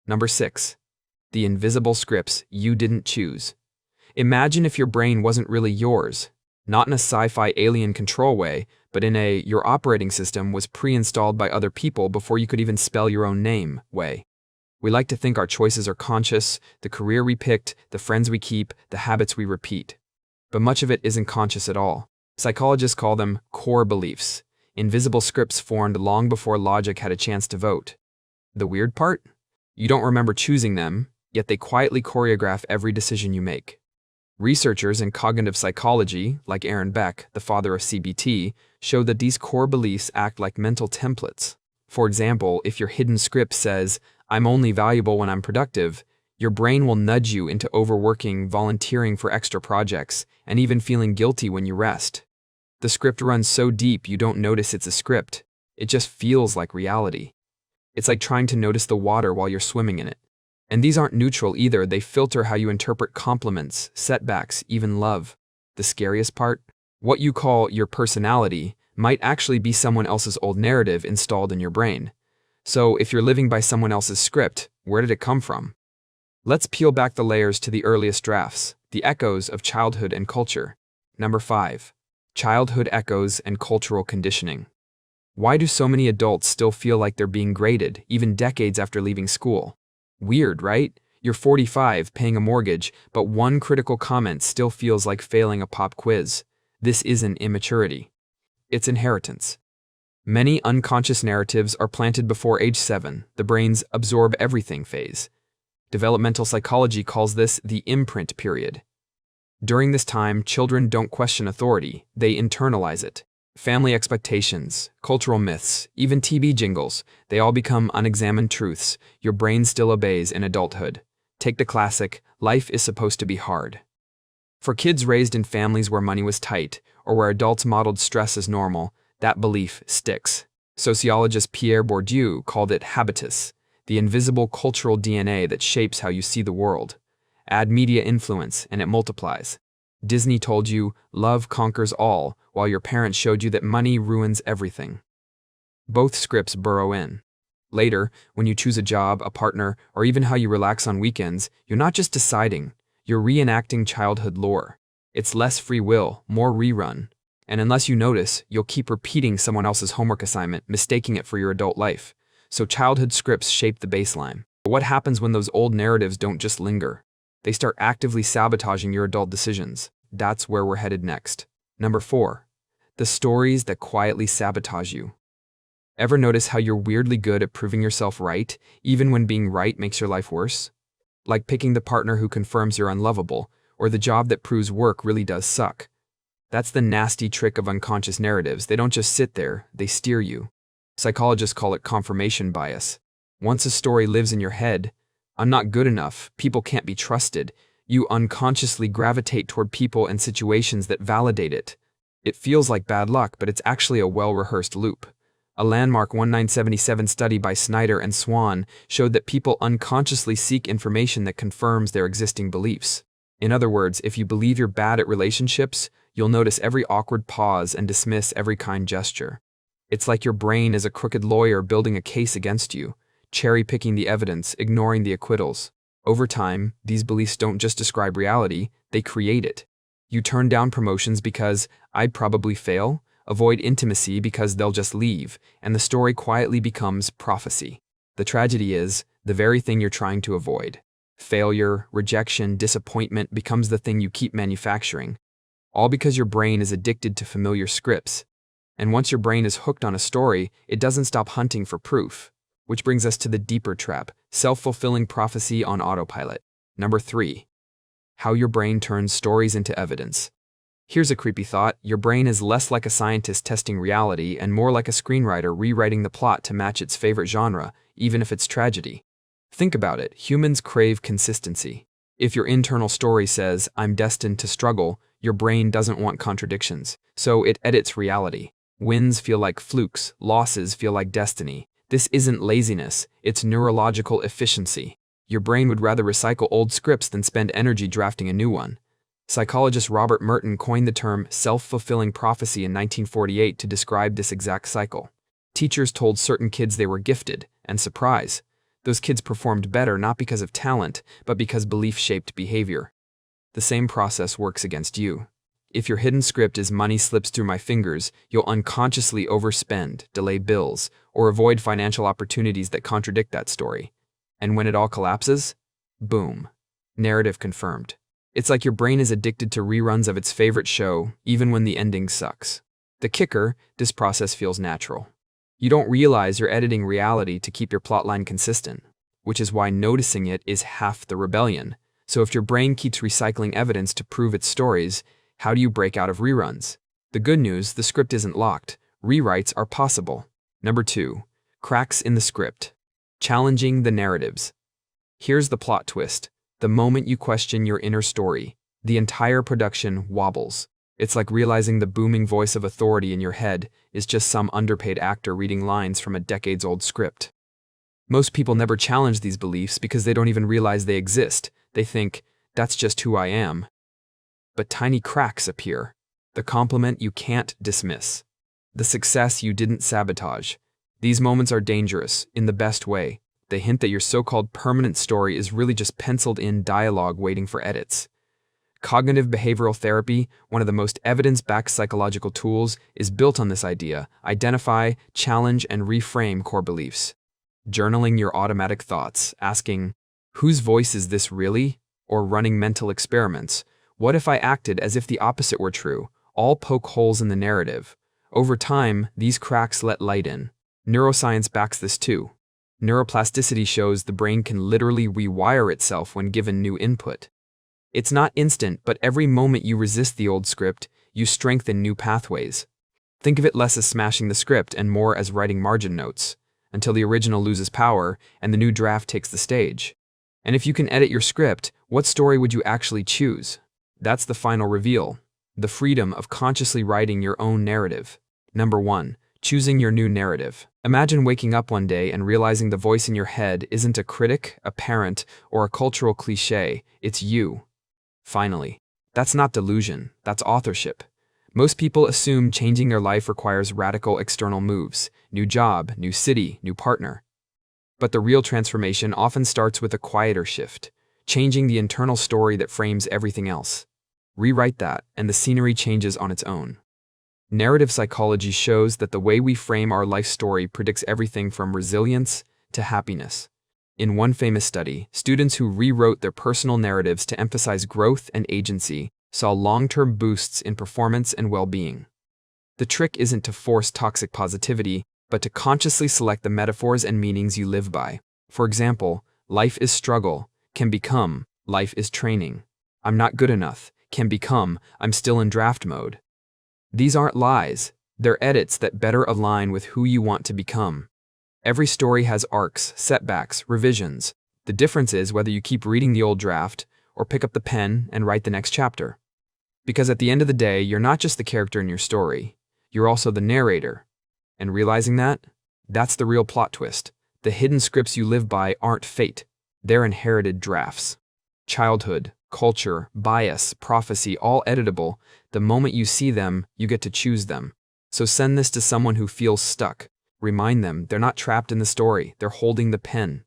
Number 6. The invisible scripts you didn't choose. Imagine if your brain wasn't really yours, not in a sci-fi alien control way, but in a your operating system was pre-installed by other people before you could even spell your own name way. We like to think our choices are conscious, the career we picked, the friends we keep, the habits we repeat. But much of it isn't conscious at all. Psychologists call them core beliefs, invisible scripts formed long before logic had a chance to vote. The weird part? You don't remember choosing them, yet they quietly choreograph every decision you make. Researchers in cognitive psychology, like Aaron Beck, the father of CBT, show that these core beliefs act like mental templates. For example, if your hidden script says, "I'm only valuable when I'm productive," your brain will nudge you into overworking, volunteering for extra projects, and even feeling guilty when you rest. The script runs so deep you don't notice it's a script. It just feels like reality. It's like trying to notice the water while you're swimming in it. And these aren't neutral either, they filter how you interpret compliments, setbacks, even love. The scariest part? What you call your personality might actually be someone else's old narrative installed in your brain. So if you're living by someone else's script, where did it come from? Let's peel back the layers to the earliest drafts, the echoes of childhood and culture. Number 5. Childhood echoes and cultural conditioning. Why do so many adults still feel like they're being graded, even decades after leaving school? Weird, right? You're 45, paying a mortgage, but one critical comment still feels like failing a pop quiz. This isn't immaturity. It's inheritance. Many unconscious narratives are planted before age 7, the brain's absorb everything phase. Developmental psychology calls this the imprint period. During this time, children don't question authority, they internalize it. Family expectations, cultural myths, even TV jingles, they all become unexamined truths your brain still obeys in adulthood. Take the classic, life is supposed to be hard. For kids raised in families where money was tight, or where adults modeled stress as normal, that belief sticks. Sociologist Pierre Bourdieu called it habitus, the invisible cultural DNA that shapes how you see the world. Add media influence, and it multiplies. Disney told you, love conquers all, while your parents showed you that money ruins everything. Both scripts burrow in. Later, when you choose a job, a partner, or even how you relax on weekends, you're not just deciding, you're reenacting childhood lore. It's less free will, more rerun. And unless you notice, you'll keep repeating someone else's homework assignment, mistaking it for your adult life. So childhood scripts shape the baseline. But what happens when those old narratives don't just linger? They start actively sabotaging your adult decisions. That's where we're headed next. Number 4. The stories that quietly sabotage you. Ever notice how you're weirdly good at proving yourself right, even when being right makes your life worse? Like picking the partner who confirms you're unlovable, or the job that proves work really does suck. That's the nasty trick of unconscious narratives. They don't just sit there, they steer you. Psychologists call it confirmation bias. Once a story lives in your head, I'm not good enough, people can't be trusted, you unconsciously gravitate toward people and situations that validate it. It feels like bad luck, but it's actually a well-rehearsed loop. A landmark 1977 study by Snyder and Swan showed that people unconsciously seek information that confirms their existing beliefs. In other words, if you believe you're bad at relationships, you'll notice every awkward pause and dismiss every kind gesture. It's like your brain is a crooked lawyer building a case against you, cherry-picking the evidence, ignoring the acquittals. Over time, these beliefs don't just describe reality, they create it. You turn down promotions because I'd probably fail, avoid intimacy because they'll just leave, and the story quietly becomes prophecy. The tragedy is, the very thing you're trying to avoid. Failure, rejection, disappointment becomes the thing you keep manufacturing, all because your brain is addicted to familiar scripts. And once your brain is hooked on a story, it doesn't stop hunting for proof. Which brings us to the deeper trap, self-fulfilling prophecy on autopilot. Number 3. How your brain turns stories into evidence. Here's a creepy thought, your brain is less like a scientist testing reality and more like a screenwriter rewriting the plot to match its favorite genre, even if it's tragedy. Think about it, humans crave consistency. If your internal story says, I'm destined to struggle, your brain doesn't want contradictions, so it edits reality. Wins feel like flukes, losses feel like destiny. This isn't laziness, it's neurological efficiency. Your brain would rather recycle old scripts than spend energy drafting a new one. Psychologist Robert Merton coined the term self-fulfilling prophecy in 1948 to describe this exact cycle. Teachers told certain kids they were gifted, and surprise, Those kids performed better not because of talent, but because belief shaped behavior. The same process works against you. If your hidden script is money slips through my fingers, you'll unconsciously overspend, delay bills, or avoid financial opportunities that contradict that story. And when it all collapses, boom, narrative confirmed. It's like your brain is addicted to reruns of its favorite show, even when the ending sucks. The kicker, this process feels natural. You don't realize you're editing reality to keep your plotline consistent, which is why noticing it is half the rebellion. So if your brain keeps recycling evidence to prove its stories, how do you break out of reruns? The good news, the script isn't locked. Rewrites are possible. Number 2, cracks in the script. Challenging the narratives. Here's the plot twist. The moment you question your inner story, the entire production wobbles. It's like realizing the booming voice of authority in your head is just some underpaid actor reading lines from a decades-old script. Most people never challenge these beliefs because they don't even realize they exist. They think, that's just who I am. But tiny cracks appear. The compliment you can't dismiss. The success you didn't sabotage. These moments are dangerous, in the best way. They hint that your so-called permanent story is really just penciled-in dialogue waiting for edits. Cognitive behavioral therapy, one of the most evidence-backed psychological tools, is built on this idea: identify, challenge, and reframe core beliefs. Journaling your automatic thoughts, asking, whose voice is this really? Or running mental experiments. What if I acted as if the opposite were true? All poke holes in the narrative. Over time, these cracks let light in. Neuroscience backs this too. Neuroplasticity shows the brain can literally rewire itself when given new input. It's not instant, but every moment you resist the old script, you strengthen new pathways. Think of it less as smashing the script and more as writing margin notes, until the original loses power and the new draft takes the stage. And if you can edit your script, what story would you actually choose? That's the final reveal. The freedom of consciously writing your own narrative. Number 1, choosing your new narrative. Imagine waking up one day and realizing the voice in your head isn't a critic, a parent, or a cultural cliché, it's you. Finally, that's not delusion, that's authorship. Most people assume changing their life requires radical external moves, new job, new city, new partner. But the real transformation often starts with a quieter shift, changing the internal story that frames everything else. Rewrite that, and the scenery changes on its own. Narrative psychology shows that the way we frame our life story predicts everything from resilience to happiness. In one famous study, students who rewrote their personal narratives to emphasize growth and agency saw long-term boosts in performance and well-being. The trick isn't to force toxic positivity, but to consciously select the metaphors and meanings you live by. For example, life is struggle can become life is training. I'm not good enough can become I'm still in draft mode. These aren't lies, they're edits that better align with who you want to become. Every story has arcs, setbacks, revisions. The difference is whether you keep reading the old draft or pick up the pen and write the next chapter. Because at the end of the day, you're not just the character in your story, you're also the narrator. And realizing that, that's the real plot twist. The hidden scripts you live by aren't fate, they're inherited drafts. Childhood, culture, bias, prophecy, all editable. The moment you see them, you get to choose them. So send this to someone who feels stuck. Remind them they're not trapped in the story, they're holding the pen.